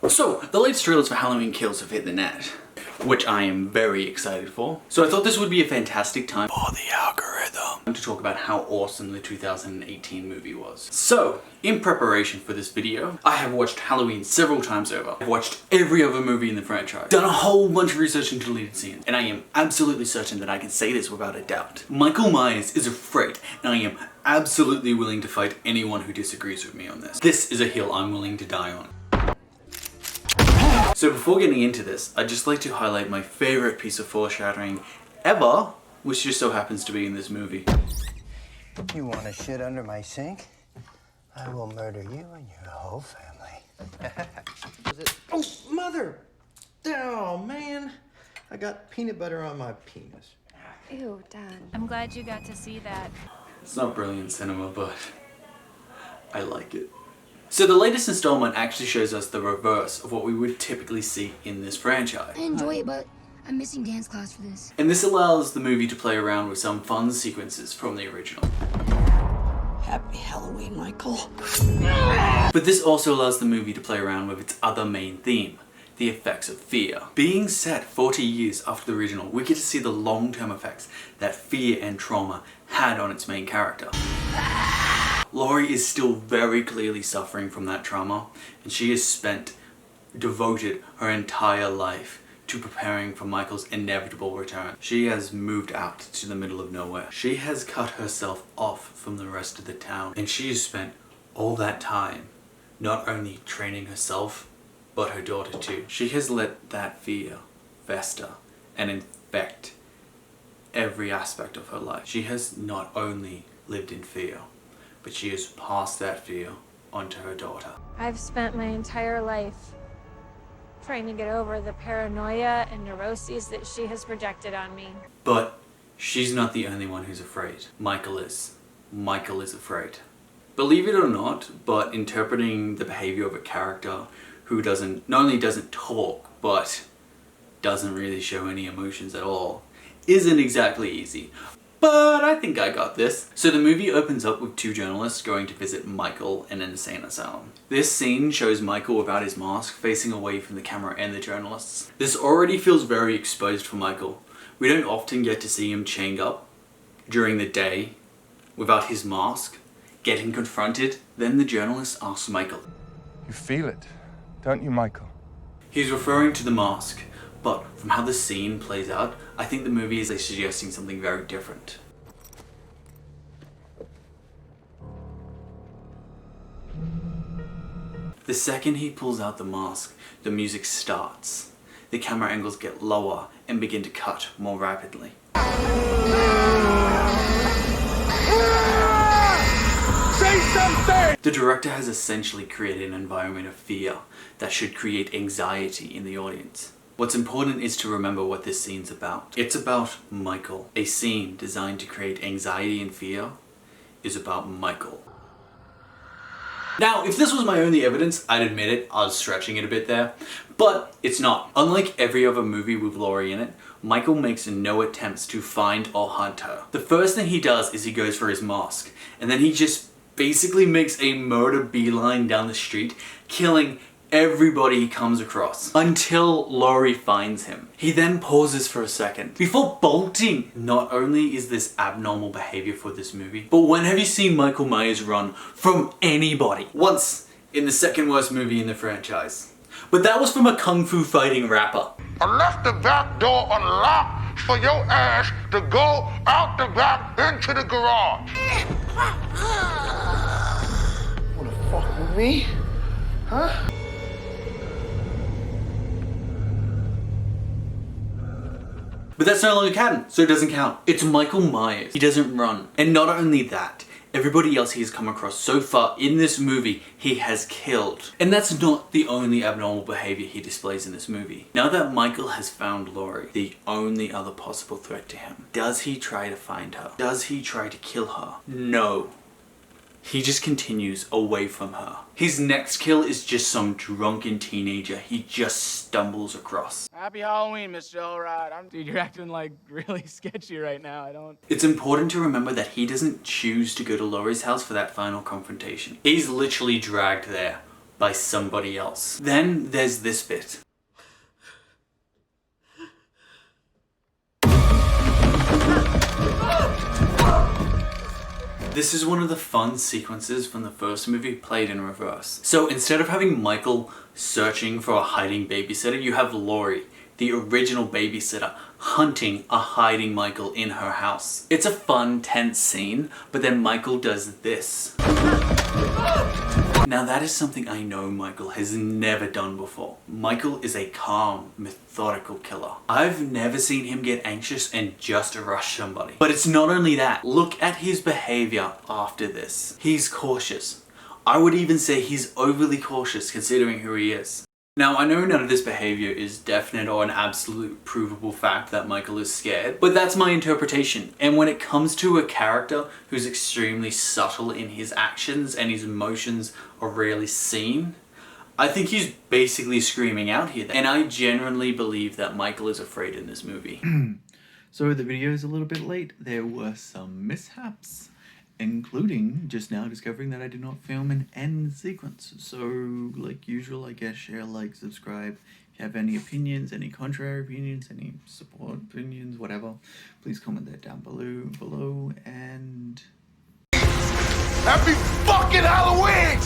So, the latest trailers for Halloween Kills have hit the net, which I am very excited for. So I thought this would be a fantastic time for the algorithm to talk about how awesome the 2018 movie was. So, in preparation for this video, I have watched Halloween several times over. I've watched every other movie in the franchise, done a whole bunch of research into deleted scenes, and I am absolutely certain that I can say this without a doubt. Michael Myers is afraid, and I am absolutely willing to fight anyone who disagrees with me on this. This is a hill I'm willing to die on. So before getting into this, I'd just like to highlight my favorite piece of foreshadowing ever, which just so happens to be in this movie. You want to shit under my sink? I will murder you and your whole family. Oh, mother! Oh, man. I got peanut butter on my penis. Ew, Dad. I'm glad you got to see that. It's not brilliant cinema, but I like it. So the latest installment actually shows us the reverse of what we would typically see in this franchise. I enjoy it, but I'm missing dance class for this. And this allows the movie to play around with some fun sequences from the original. Happy Halloween, Michael. But this also allows the movie to play around with its other main theme, the effects of fear. Being set 40 years after the original, we get to see the long-term effects that fear and trauma had on its main character. Laurie is still very clearly suffering from that trauma, and she has devoted her entire life to preparing for Michael's inevitable return. She has moved out to the middle of nowhere. She has cut herself off from the rest of the town, and she has spent all that time not only training herself, but her daughter too. She has let that fear fester and infect every aspect of her life. She has not only lived in fear, but she has passed that fear onto her daughter. I've spent my entire life trying to get over the paranoia and neuroses that she has projected on me. But she's not the only one who's afraid. Michael is. Michael is afraid. Believe it or not, but interpreting the behavior of a character who not only doesn't talk, but doesn't really show any emotions at all, isn't exactly easy. But I think I got this. So the movie opens up with two journalists going to visit Michael in an insane asylum. This scene shows Michael without his mask, facing away from the camera and the journalists. This already feels very exposed for Michael. We don't often get to see him chained up during the day without his mask, getting confronted. Then the journalist asks Michael. You feel it, don't you, Michael? He's referring to the mask. But from how the scene plays out, I think the movie is suggesting something very different. The second he pulls out the mask, the music starts. The camera angles get lower and begin to cut more rapidly. Say something! The director has essentially created an environment of fear that should create anxiety in the audience. What's important is to remember what this scene's about. It's about Michael. A scene designed to create anxiety and fear is about Michael. Now, if this was my only evidence, I'd admit it, I was stretching it a bit there, but it's not. Unlike every other movie with Laurie in it, Michael makes no attempts to find or hunt her. The first thing he does is he goes for his mask, and then he just basically makes a murder beeline down the street, killing everybody he comes across until Laurie finds him. He then pauses for a second before bolting. Not only is this abnormal behavior for this movie, but when have you seen Michael Myers run from anybody? Once, in the second worst movie in the franchise. But that was from a kung fu fighting rapper. I left the back door unlocked for your ass to go out the back into the garage. Wanna fuck with me? Huh? But that's no longer canon, so it doesn't count. It's Michael Myers. He doesn't run. And not only that, everybody else he has come across so far in this movie, he has killed. And that's not the only abnormal behavior he displays in this movie. Now that Michael has found Laurie, the only other possible threat to him, does he try to find her? Does he try to kill her? No. He just continues away from her. His next kill is just some drunken teenager he just stumbles across. Happy Halloween, Mr. Elrod. Dude, you're acting like really sketchy right now. It's important to remember that he doesn't choose to go to Laurie's house for that final confrontation. He's literally dragged there by somebody else. Then there's this bit. This is one of the fun sequences from the first movie played in reverse. So instead of having Michael searching for a hiding babysitter, you have Laurie, the original babysitter, hunting a hiding Michael in her house. It's a fun, tense scene, but then Michael does this. Now that is something I know Michael has never done before. Michael is a calm, methodical killer. I've never seen him get anxious and just rush somebody. But it's not only that. Look at his behavior after this. He's cautious. I would even say he's overly cautious considering who he is. Now, I know none of this behavior is definite or an absolute provable fact that Michael is scared, but that's my interpretation. And when it comes to a character who's extremely subtle in his actions and his emotions are rarely seen, I think he's basically screaming out here. And I genuinely believe that Michael is afraid in this movie. So the video is a little bit late. There were some mishaps, including just now discovering that I did not film an end sequence. So, like usual, I guess share, like, subscribe. If you have any opinions, any contrary opinions, any support opinions, whatever, please comment that down below, and... Happy fucking Halloween!